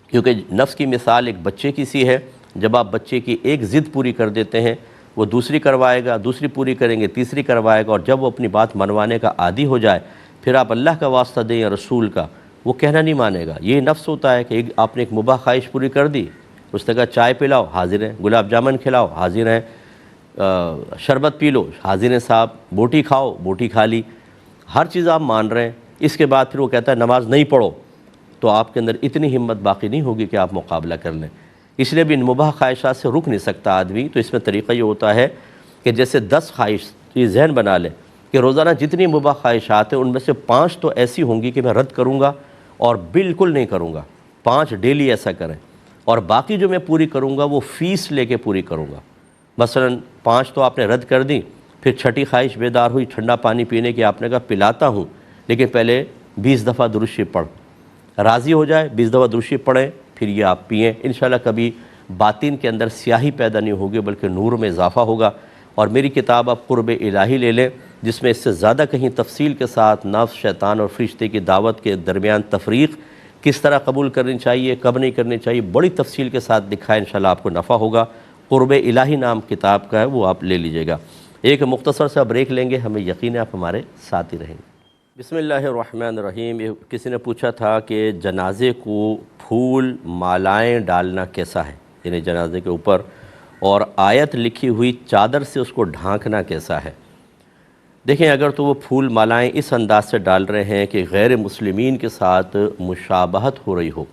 کیونکہ نفس کی مثال ایک بچے کی سی ہے۔ جب آپ بچے کی ایک ضد پوری کر دیتے ہیں وہ دوسری کروائے گا، دوسری پوری کریں گے تیسری کروائے گا، اور جب وہ اپنی بات منوانے کا عادی ہو جائے پھر آپ اللہ کا واسطہ دیں یا رسول کا، وہ کہنا نہیں مانے گا۔ یہ نفس ہوتا ہے کہ آپ نے ایک مباح خواہش پوری کر دی، اس نے کہا چائے پلاؤ، حاضر ہیں، گلاب جامن کھلاؤ، حاضر ہیں، شربت پی لو، حاضر ہیں صاحب، بوٹی کھاؤ، بوٹی کھا لی، ہر چیز آپ مان رہے ہیں۔ اس کے بعد پھر وہ کہتا ہے نماز نہیں پڑھو، تو آپ کے اندر اتنی ہمت باقی نہیں ہوگی کہ آپ مقابلہ کر لیں۔ اس لیے بھی ان مباح خواہشات سے رک نہیں سکتا آدمی، تو اس میں طریقہ یہ ہوتا ہے کہ جیسے 10 خواہش یہ ذہن بنا لیں کہ روزانہ جتنی مباح خواہشات ہیں ان میں سے 5 تو ایسی ہوں گی کہ میں رد کروں گا اور بالکل نہیں کروں گا، 5 ڈیلی ایسا کریں، اور باقی جو میں پوری کروں گا وہ فیس لے کے پوری کروں گا۔ مثلا 5 تو آپ نے رد کر دی، پھر 6ٹھی خواہش بیدار ہوئی ٹھنڈا پانی پینے کی، آپ نے کہا پلاتا ہوں لیکن پہلے 20 دفعہ درود شریف پڑھ، راضی ہو جائے 20 دفعہ درود شریف پڑھیں پھر یہ آپ پئیں، انشاءاللہ کبھی باطن کے اندر سیاہی پیدا نہیں ہوگی بلکہ نور میں اضافہ ہوگا۔ اور میری کتاب آپ قرب الہی لے لیں جس میں اس سے زیادہ کہیں تفصیل کے ساتھ نفس، شیطان اور فرشتے کی دعوت کے درمیان تفریق کس طرح قبول کرنی چاہیے، کب نہیں کرنی چاہیے، بڑی تفصیل کے ساتھ دکھائے، انشاءاللہ آپ کو نفع ہوگا۔ قرب الہی نام کتاب کا ہے، وہ آپ لے لیجئے گا۔ ایک مختصر سا بریک لیں گے، ہمیں یقین ہے آپ ہمارے ساتھ ہی رہیں گے۔ بسم اللہ الرحمن الرحیم۔ کسی نے پوچھا تھا کہ جنازے کو پھول مالائیں ڈالنا کیسا ہے، یعنی جنازے کے اوپر، اور آیت لکھی ہوئی چادر سے اس کو ڈھانکنا کیسا ہے۔ دیکھیں اگر تو وہ پھول مالائیں اس انداز سے ڈال رہے ہیں کہ غیر مسلمین کے ساتھ مشابہت ہو رہی ہو،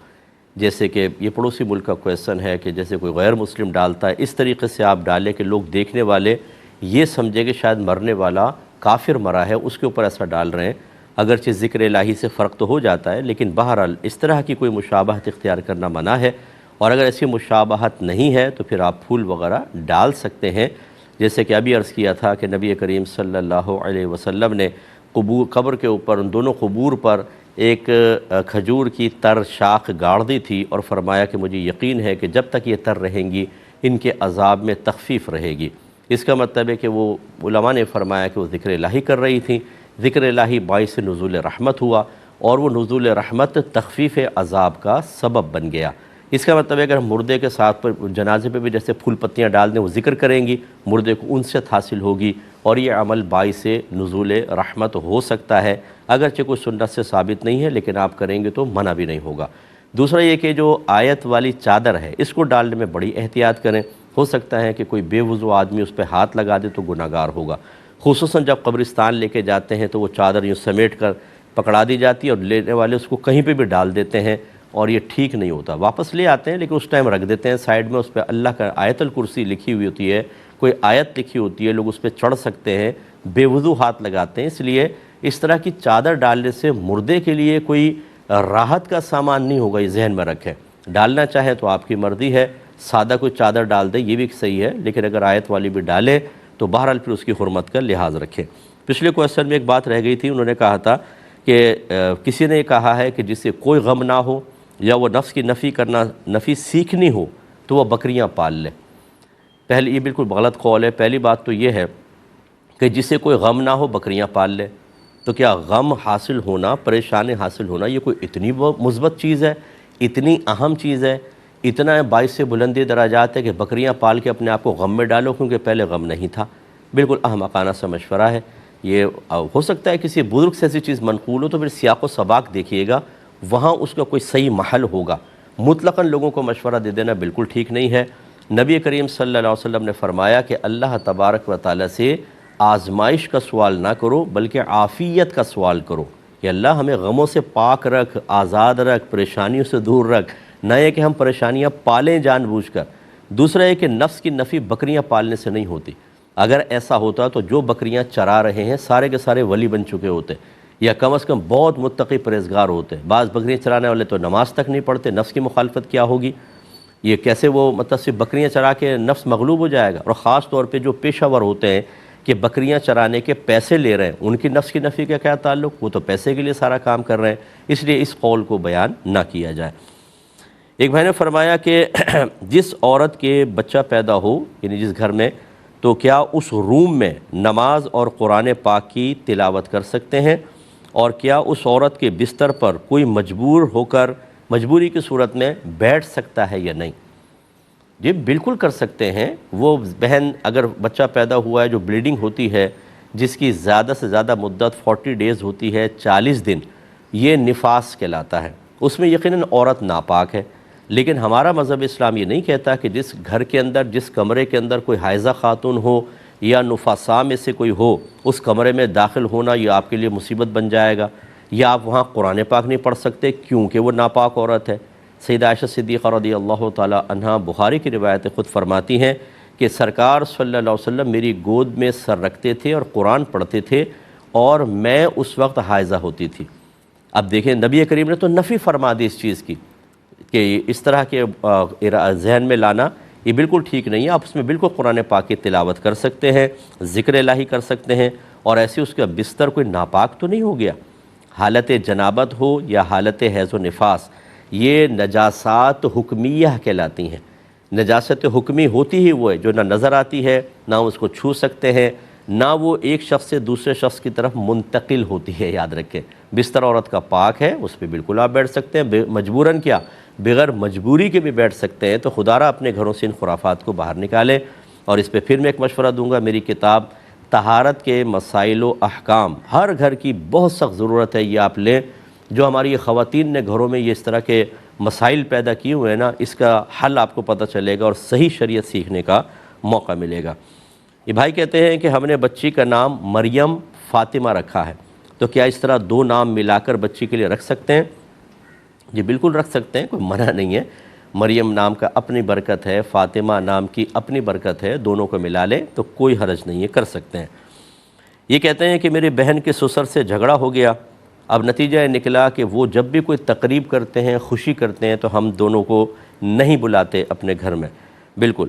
جیسے کہ یہ پڑوسی ملک کا کویسچن ہے کہ جیسے کوئی غیر مسلم ڈالتا ہے، اس طریقے سے آپ ڈالیں کہ لوگ دیکھنے والے یہ سمجھے کہ شاید مرنے والا کافر مرا ہے، اس کے اوپر ایسا ڈال رہے ہیں۔ اگرچہ ذکر الہی سے فرق تو ہو جاتا ہے، لیکن بہرحال اس طرح کی کوئی مشابہت اختیار کرنا منع ہے، اور اگر ایسی مشابہت نہیں ہے تو پھر آپ پھول وغیرہ ڈال سکتے ہیں۔ جیسے کہ ابھی عرض کیا تھا کہ نبی کریم صلی اللہ علیہ وسلم نے قبر کے اوپر، ان دونوں قبور پر ایک کھجور کی تر شاخ گاڑ دی تھی، اور فرمایا کہ مجھے یقین ہے کہ جب تک یہ تر رہیں گی ان کے عذاب میں تخفیف رہے گی۔ اس کا مطلب ہے کہ وہ علماء نے فرمایا کہ وہ ذکر الہی کر رہی تھیں، ذکر الہی باعث نزول رحمت ہوا، اور وہ نزول رحمت تخفیف عذاب کا سبب بن گیا۔ اس کا مطلب ہے کہ ہم مردے کے ساتھ پر جنازے پہ بھی جیسے پھول پتیاں ڈال دیں، وہ ذکر کریں گی، مردے کو انست حاصل ہوگی، اور یہ عمل باعث نزول رحمت ہو سکتا ہے، اگرچہ کوئی سنت سے ثابت نہیں ہے، لیکن آپ کریں گے تو منع بھی نہیں ہوگا۔ دوسرا یہ کہ جو آیت والی چادر ہے اس کو ڈالنے میں بڑی احتیاط کریں، ہو سکتا ہے کہ کوئی بے وضو آدمی اس پہ ہاتھ لگا دے تو گناہ گار ہوگا، خصوصاً جب قبرستان لے کے جاتے ہیں تو وہ چادر یوں سمیٹ کر پکڑا دی جاتی ہے، اور لینے والے اس کو کہیں پہ بھی ڈال دیتے ہیں، اور یہ ٹھیک نہیں ہوتا۔ واپس لے آتے ہیں لیکن اس ٹائم رکھ دیتے ہیں سائیڈ میں، اس پہ اللہ کا آیت الکرسی لکھی ہوئی ہوتی ہے، کوئی آیت لکھی ہوتی ہے، لوگ اس پہ چڑھ سکتے ہیں، بے وضو ہاتھ لگاتے ہیں۔ اس لیے اس طرح کی چادر ڈالنے سے مردے کے لیے کوئی راحت کا سامان نہیں ہوگا، یہ ذہن میں رکھیں۔ ڈالنا چاہیں تو آپ کی مرضی ہے، سادہ کوئی چادر ڈال دیں یہ بھی صحیح ہے، لیکن اگر آیت والی بھی ڈالے تو بہرحال پھر اس کی حرمت کا لحاظ رکھیں۔ پچھلے کویسچن میں ایک بات رہ گئی تھی، انہوں نے کہا تھا کہ کسی نے کہا ہے کہ جسے کوئی غم نہ ہو یا وہ نفس کی نفی سیکھنی ہو تو وہ بکریاں پال لے۔ پہلے یہ بالکل غلط قول ہے۔ پہلی بات تو یہ ہے کہ جسے کوئی غم نہ ہو بکریاں پال لے، تو کیا غم حاصل ہونا، پریشانی حاصل ہونا یہ کوئی اتنی مثبت چیز ہے، اتنی اہم چیز ہے، اتنا باعث بلندی درجات ہے کہ بکریاں پال کے اپنے آپ کو غم میں ڈالو، کیونکہ پہلے غم نہیں تھا؟ بالکل احمقانہ سا مشورہ ہے یہ۔ ہو سکتا ہے کسی بزرگ سے ایسی چیز منقول ہو تو پھر سیاق و سباق دیکھیے گا، وہاں اس کا کوئی صحیح محل ہوگا۔ مطلقاً لوگوں کو مشورہ دے دینا بالکل ٹھیک نہیں ہے۔ نبی کریم صلی اللہ علیہ وسلم نے فرمایا کہ اللہ تبارک و تعالیٰ سے آزمائش کا سوال نہ کرو بلکہ عافیت کا سوال کرو، کہ اللہ ہمیں غموں سے پاک رکھ، آزاد رکھ، پریشانیوں سے دور رکھ، نہ یہ کہ ہم پریشانیاں پالیں جان بوجھ کر۔ دوسرا یہ کہ نفس کی نفی بکریاں پالنے سے نہیں ہوتی۔ اگر ایسا ہوتا تو جو بکریاں چرا رہے ہیں سارے کے سارے ولی بن چکے ہوتے، یا کم از کم بہت متقی پرہیزگار ہوتے۔ بعض بکریاں چرانے والے تو نماز تک نہیں پڑھتے، نفس کی مخالفت کیا ہوگی؟ یہ کیسے وہ مطلب صرف بکریاں چرا کے نفس مغلوب ہو جائے گا؟ اور خاص طور پہ جو پیشہ ور ہوتے ہیں کہ بکریاں چرانے کے پیسے لے رہے ہیں، ان کی نفس کی نفی کا کیا تعلق؟ وہ تو پیسے کے لیے سارا کام کر رہے ہیں، اس لیے اس قول کو بیان نہ کیا جائے۔ ایک بھائی نے فرمایا کہ جس عورت کے بچہ پیدا ہو، یعنی جس گھر میں، تو کیا اس روم میں نماز اور قرآن پاک کی تلاوت کر سکتے ہیں؟ اور کیا اس عورت کے بستر پر کوئی مجبور ہو کر مجبوری کی صورت میں بیٹھ سکتا ہے یا نہیں؟ جی بالکل کر سکتے ہیں۔ وہ بہن اگر بچہ پیدا ہوا ہے جو بلیڈنگ ہوتی ہے، جس کی زیادہ سے زیادہ مدت 40 ڈیز ہوتی ہے، 40 دن، یہ نفاس کہلاتا ہے، اس میں یقیناً عورت ناپاک ہے۔ لیکن ہمارا مذہب اسلام یہ نہیں کہتا کہ جس گھر کے اندر، جس کمرے کے اندر کوئی حائضہ خاتون ہو یا نفاساء میں سے کوئی ہو، اس کمرے میں داخل ہونا یہ آپ کے لیے مصیبت بن جائے گا، یا آپ وہاں قرآن پاک نہیں پڑھ سکتے کیونکہ وہ ناپاک عورت ہے۔ سیدہ عائشہ صدیقہ رضی اللہ تعالی عنہا، بخاری کی روایت خود فرماتی ہیں کہ سرکار صلی اللہ علیہ وسلم میری گود میں سر رکھتے تھے اور قرآن پڑھتے تھے، اور میں اس وقت حائضہ ہوتی تھی۔ اب دیکھیں نبی کریم نے تو نفی فرما دی اس چیز کی کہ اس طرح کے ذہن میں لانا یہ بالکل ٹھیک نہیں ہے۔ آپ اس میں بالکل قرآن پاک کی تلاوت کر سکتے ہیں، ذکر الہی کر سکتے ہیں، اور ایسے اس کا بستر کوئی ناپاک تو نہیں ہو گیا۔ حالت جنابت ہو یا حالت حیض و نفاس، یہ نجاسات حکمیہ کہلاتی ہیں۔ نجاست حکمی ہوتی ہی وہ ہے جو نہ نظر آتی ہے، نہ اس کو چھو سکتے ہیں، نہ وہ ایک شخص سے دوسرے شخص کی طرف منتقل ہوتی ہے۔ یاد رکھیں بستر عورت کا پاک ہے، اس پہ بالکل آپ بیٹھ سکتے ہیں، مجبوراً کیا بغیر مجبوری کے بھی بیٹھ سکتے ہیں۔ تو خدا را اپنے گھروں سے ان خرافات کو باہر نکالیں۔ اور اس پہ پھر میں ایک مشورہ دوں گا، میری کتاب طہارت کے مسائل و احکام، ہر گھر کی بہت سخت ضرورت ہے، یہ آپ لیں۔ جو ہماری یہ خواتین نے گھروں میں یہ اس طرح کے مسائل پیدا کیے ہوئے ہیں نا، اس کا حل آپ کو پتہ چلے گا اور صحیح شریعت سیکھنے کا موقع ملے گا۔ یہ بھائی کہتے ہیں کہ ہم نے بچی کا نام مریم فاطمہ رکھا ہے، تو کیا اس طرح 2 نام ملا کر بچی کے لیے رکھ سکتے ہیں؟ جی بالکل رکھ سکتے ہیں، کوئی منع نہیں ہے. مریم نام کا اپنی برکت ہے، فاطمہ نام کی اپنی برکت ہے، دونوں کو ملا لیں تو کوئی حرج نہیں ہے، کر سکتے ہیں. یہ کہتے ہیں کہ میری بہن کے سسر سے جھگڑا ہو گیا، اب نتیجہ یہ نکلا کہ وہ جب بھی کوئی تقریب کرتے ہیں، خوشی کرتے ہیں، تو ہم دونوں کو نہیں بلاتے اپنے گھر میں. بالکل.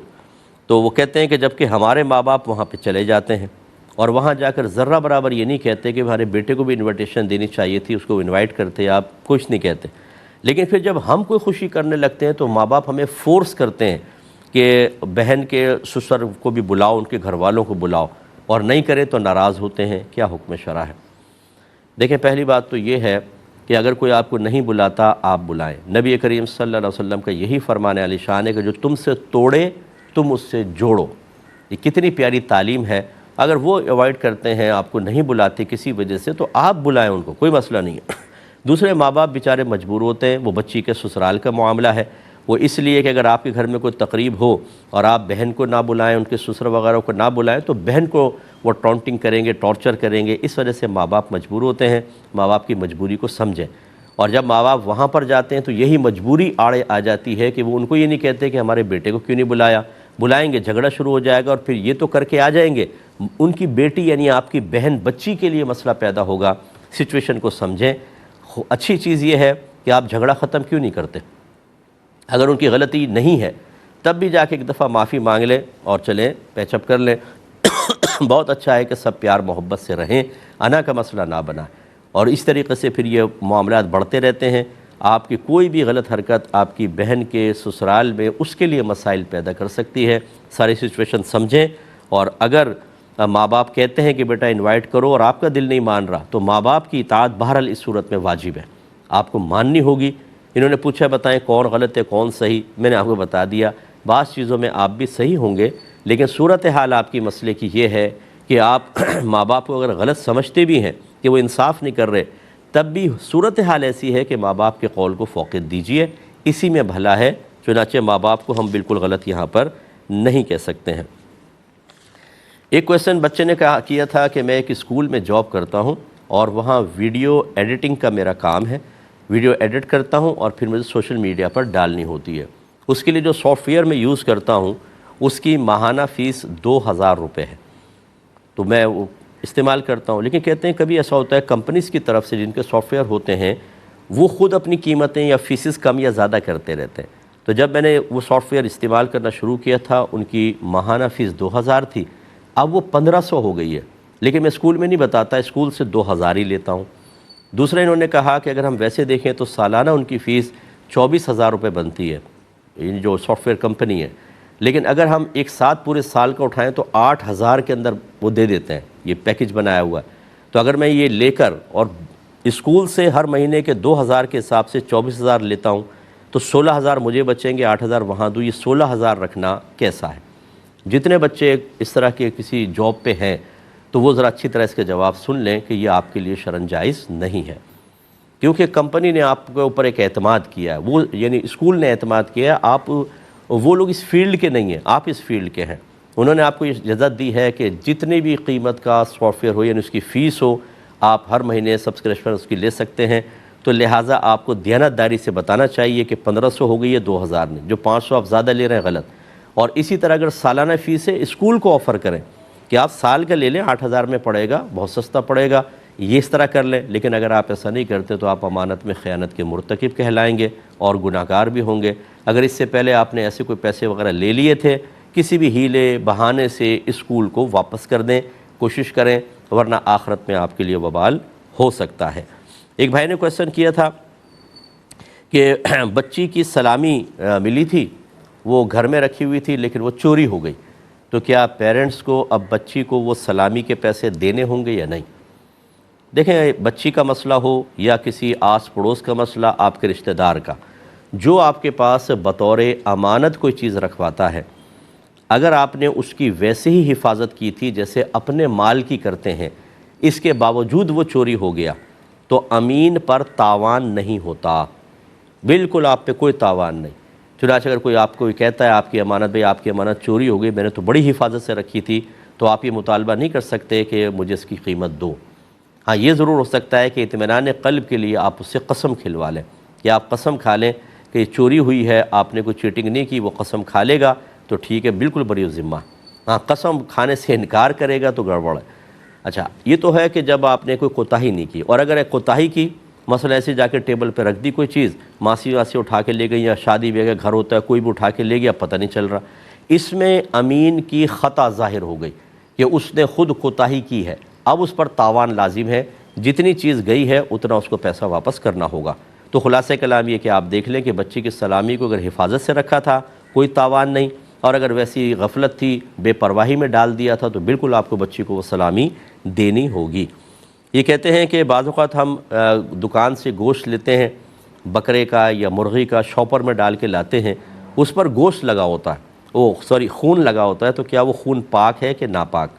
تو وہ کہتے ہیں کہ جب کہ ہمارے ماں باپ وہاں پہ چلے جاتے ہیں اور وہاں جا کر ذرہ برابر یہ نہیں کہتے کہ ہمارے بیٹے کو بھی انویٹیشن دینی چاہیے تھی، اس کو انوائٹ کرتے، آپ کچھ نہیں کہتے. لیکن پھر جب ہم کوئی خوشی کرنے لگتے ہیں تو ماں باپ ہمیں فورس کرتے ہیں کہ بہن کے سسر کو بھی بلاؤ، ان کے گھر والوں کو بلاؤ، اور نہیں کرے تو ناراض ہوتے ہیں. کیا حکم شرع ہے؟ دیکھیں پہلی بات تو یہ ہے کہ اگر کوئی آپ کو نہیں بلاتا آپ بلائیں. نبی کریم صلی اللہ علیہ وسلم کا یہی فرمان علی شان ہے کہ جو تم سے توڑے تم اس سے جوڑو. یہ کتنی پیاری تعلیم ہے. اگر وہ اوائڈ کرتے ہیں، آپ کو نہیں بلاتے کسی وجہ سے، تو آپ بلائیں ان کو، کوئی مسئلہ نہیں ہے. دوسرے ماں باپ بیچارے مجبور ہوتے ہیں، وہ بچی کے سسرال کا معاملہ ہے، وہ اس لیے کہ اگر آپ کے گھر میں کوئی تقریب ہو اور آپ بہن کو نہ بلائیں، ان کے سسر وغیرہ کو نہ بلائیں، تو بہن کو وہ ٹونٹنگ کریں گے، ٹارچر کریں گے. اس وجہ سے ماں باپ مجبور ہوتے ہیں. ماں باپ کی مجبوری کو سمجھیں. اور جب ماں باپ وہاں پر جاتے ہیں تو یہی مجبوری آڑے آ جاتی ہے کہ وہ ان کو یہ نہیں کہتے کہ ہمارے بیٹے کو کیوں نہیں بلایا. بلائیں گے، جھگڑا شروع ہو جائے گا، اور پھر یہ تو کر کے آ جائیں گے، ان کی بیٹی یعنی آپ کی بہن بچی کے لیے مسئلہ پیدا ہوگا. سچویشن کو سمجھیں. اچھی چیز یہ ہے کہ آپ جھگڑا ختم کیوں نہیں کرتے؟ اگر ان کی غلطی نہیں ہے تب بھی جا کے ایک دفعہ معافی مانگ لیں اور چلیں پیچ اپ کر لیں. بہت اچھا ہے کہ سب پیار محبت سے رہیں، انا کا مسئلہ نہ بنائیں. اور اس طریقے سے پھر یہ معاملات بڑھتے رہتے ہیں. آپ کی کوئی بھی غلط حرکت آپ کی بہن کے سسرال میں اس کے لیے مسائل پیدا کر سکتی ہے. ساری سچویشن سمجھیں. اور اگر ماں باپ کہتے ہیں کہ بیٹا انوائٹ کرو اور آپ کا دل نہیں مان رہا، تو ماں باپ کی اطاعت بہرحال اس صورت میں واجب ہے، آپ کو ماننی ہوگی. انہوں نے پوچھا بتائیں کون غلط ہے کون صحیح، میں نے آپ کو بتا دیا. بعض چیزوں میں آپ بھی صحیح ہوں گے، لیکن صورتحال آپ کی مسئلے کی یہ ہے کہ آپ ماں باپ کو اگر غلط سمجھتے بھی ہیں کہ وہ انصاف نہیں کر رہے، تب بھی صورتحال ایسی ہے کہ ماں باپ کے قول کو فوقیت دیجیے، اسی میں بھلا ہے. چنانچہ ماں باپ کو ہم بالکل غلط یہاں پر نہیں کہہ سکتے ہیں. ایک کویسچن بچے نے کیا تھا کہ میں ایک اسکول میں جاب کرتا ہوں اور وہاں ویڈیو ایڈیٹنگ کا میرا کام ہے. ویڈیو ایڈٹ کرتا ہوں اور پھر مجھے سوشل میڈیا پر ڈالنی ہوتی ہے. اس کے لیے جو سافٹ ویئر میں یوز کرتا ہوں اس کی ماہانہ فیس 2000 روپے ہے. تو میں وہ استعمال کرتا ہوں. لیکن کہتے ہیں کبھی ایسا ہوتا ہے کمپنیز کی طرف سے جن کے سافٹ ویئر ہوتے ہیں وہ خود اپنی قیمتیں یا فیسز کم یا زیادہ کرتے رہتے ہیں. تو جب میں نے وہ سافٹ ویئر استعمال کرنا شروع کیا تھا ان کی ماہانہ فیس 2000 تھی، اب وہ 1500 ہو گئی ہے. لیکن میں اسکول میں نہیں بتاتا، اسکول سے 2000 ہی لیتا ہوں. دوسرا انہوں نے کہا کہ اگر ہم ویسے دیکھیں تو سالانہ ان کی فیس 24,000 روپے بنتی ہے، یہ جو سافٹ ویئر کمپنی ہے. لیکن اگر ہم ایک ساتھ پورے سال کا اٹھائیں تو 8,000 کے اندر وہ دے دیتے ہیں، یہ پیکج بنایا ہوا ہے. تو اگر میں یہ لے کر اور اسکول سے ہر مہینے کے 2000 کے حساب سے 24,000 لیتا ہوں تو 16,000 مجھے بچیں گے، 8,000 وہاں دوں. یہ 16,000 رکھنا کیسا ہے؟ جتنے بچے اس طرح کے کسی جاب پہ ہیں تو وہ ذرا اچھی طرح اس کے جواب سن لیں کہ یہ آپ کے لیے شرعاً جائز نہیں ہے. کیونکہ کمپنی نے آپ کے اوپر ایک اعتماد کیا ہے، وہ یعنی اسکول نے اعتماد کیا ہے. آپ وہ لوگ اس فیلڈ کے نہیں ہیں، آپ اس فیلڈ کے ہیں. انہوں نے آپ کو یہ اجازت دی ہے کہ جتنی بھی قیمت کا سافٹ ویئر ہو یعنی اس کی فیس ہو، آپ ہر مہینے سبسکرپشن اس کی لے سکتے ہیں. تو لہٰذا آپ کو دیانتداری سے بتانا چاہیے کہ 1500 ہو گئی ہے، 2000 نہیں. جو 500 آپ زیادہ لے رہے ہیں غلط. اور اسی طرح اگر سالانہ فیس ہے اسکول کو آفر کریں کہ آپ سال کا لے لیں، 8,000 میں پڑے گا، بہت سستا پڑے گا، یہ اس طرح کر لیں. لیکن اگر آپ ایسا نہیں کرتے تو آپ امانت میں خیانت کے مرتکب کہلائیں گے اور گناہ گار بھی ہوں گے. اگر اس سے پہلے آپ نے ایسے کوئی پیسے وغیرہ لے لیے تھے، کسی بھی ہیلے بہانے سے اسکول کو واپس کر دیں، کوشش کریں، ورنہ آخرت میں آپ کے لیے وبال ہو سکتا ہے. ایک بھائی نے کویسچن کیا تھا کہ بچی کی سلامی ملی تھی، وہ گھر میں رکھی ہوئی تھی لیکن وہ چوری ہو گئی، تو کیا پیرنٹس کو اب بچی کو وہ سلامی کے پیسے دینے ہوں گے یا نہیں؟ دیکھیں، بچی کا مسئلہ ہو یا کسی آس پڑوس کا مسئلہ، آپ کے رشتہ دار کا، جو آپ کے پاس بطور امانت کوئی چیز رکھواتا ہے، اگر آپ نے اس کی ویسے ہی حفاظت کی تھی جیسے اپنے مال کی کرتے ہیں، اس کے باوجود وہ چوری ہو گیا، تو امین پر تاوان نہیں ہوتا. بالکل آپ پہ کوئی تاوان نہیں. چنانچہ اگر کوئی آپ کو کہتا ہے آپ کی امانت، بھئی آپ کی امانت چوری ہو گئی، میں نے تو بڑی حفاظت سے رکھی تھی، تو آپ یہ مطالبہ نہیں کر سکتے کہ مجھے اس کی قیمت دو. ہاں، یہ ضرور ہو سکتا ہے کہ اطمینان قلب کے لیے آپ اس سے قسم کھلوا لیں کہ آپ قسم کھا لیں کہ یہ چوری ہوئی ہے، آپ نے کوئی چیٹنگ نہیں کی، وہ قسم کھا لے گا تو ٹھیک ہے، بالکل بری ذمہ۔ ہاں، قسم کھانے سے انکار کرے گا تو گڑبڑ ہے۔ اچھا، یہ تو ہے کہ جب آپ نے کوئی کوتاہی نہیں کی، اور اگر ایک کوتاہی کی، مثلا ایسے جا کے ٹیبل پہ رکھ دی کوئی چیز، ماسی واسی اٹھا کے لے گئی، یا شادی بیاہ کا گھر ہوتا ہے کوئی بھی اٹھا کے لے گیا، پتہ نہیں چل رہا، اس میں امین کی خطا ظاہر ہو گئی کہ اس نے خود کوتاہی کی ہے، اب اس پر تاوان لازم ہے، جتنی چیز گئی ہے اتنا اس کو پیسہ واپس کرنا ہوگا۔ تو خلاصہ کلام یہ کہ آپ دیکھ لیں کہ بچی کی سلامی کو اگر حفاظت سے رکھا تھا کوئی تاوان نہیں، اور اگر ویسی غفلت تھی، بے پرواہی میں ڈال دیا تھا، تو بالکل آپ کو بچی کو وہ سلامی دینی ہوگی۔ یہ کہتے ہیں کہ بعض اوقات ہم دکان سے گوشت لیتے ہیں بکرے کا یا مرغی کا، شاپر میں ڈال کے لاتے ہیں، اس پر گوشت لگا ہوتا ہے، خون لگا ہوتا ہے، تو کیا وہ خون پاک ہے کہ ناپاک؟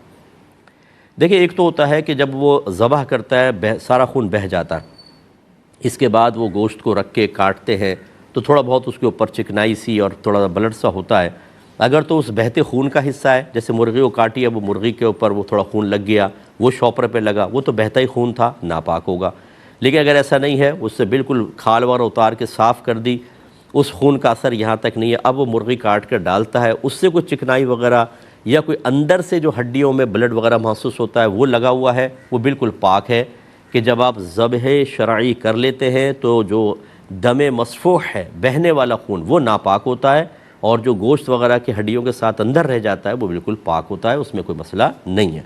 دیکھیں، ایک تو ہوتا ہے کہ جب وہ ذبح کرتا ہے سارا خون بہہ جاتا ہے، اس کے بعد وہ گوشت کو رکھ کے کاٹتے ہیں تو تھوڑا بہت اس کے اوپر چکنائی سی اور تھوڑا بلڈ سا ہوتا ہے۔ اگر تو اس بہتے خون کا حصہ ہے، جیسے مرغی کو کاٹی ہے، وہ مرغی کے اوپر وہ تھوڑا خون لگ گیا، وہ شاپر پہ لگا، وہ تو بہتا ہی خون تھا، ناپاک ہوگا۔ لیکن اگر ایسا نہیں ہے، اس سے بالکل کھال وغیرہ اتار کے صاف کر دی، اس خون کا اثر یہاں تک نہیں ہے، اب وہ مرغی کاٹ کر ڈالتا ہے، اس سے کوئی چکنائی وغیرہ یا کوئی اندر سے جو ہڈیوں میں بلڈ وغیرہ محسوس ہوتا ہے وہ لگا ہوا ہے، وہ بالکل پاک ہے۔ کہ جب آپ ذبح شرعی کر لیتے ہیں تو جو دم مسفوح ہے، بہنے والا خون، وہ ناپاک ہوتا ہے، اور جو گوشت وغیرہ کی ہڈیوں کے ساتھ اندر رہ جاتا ہے وہ بالکل پاک ہوتا ہے، اس میں کوئی مسئلہ نہیں ہے۔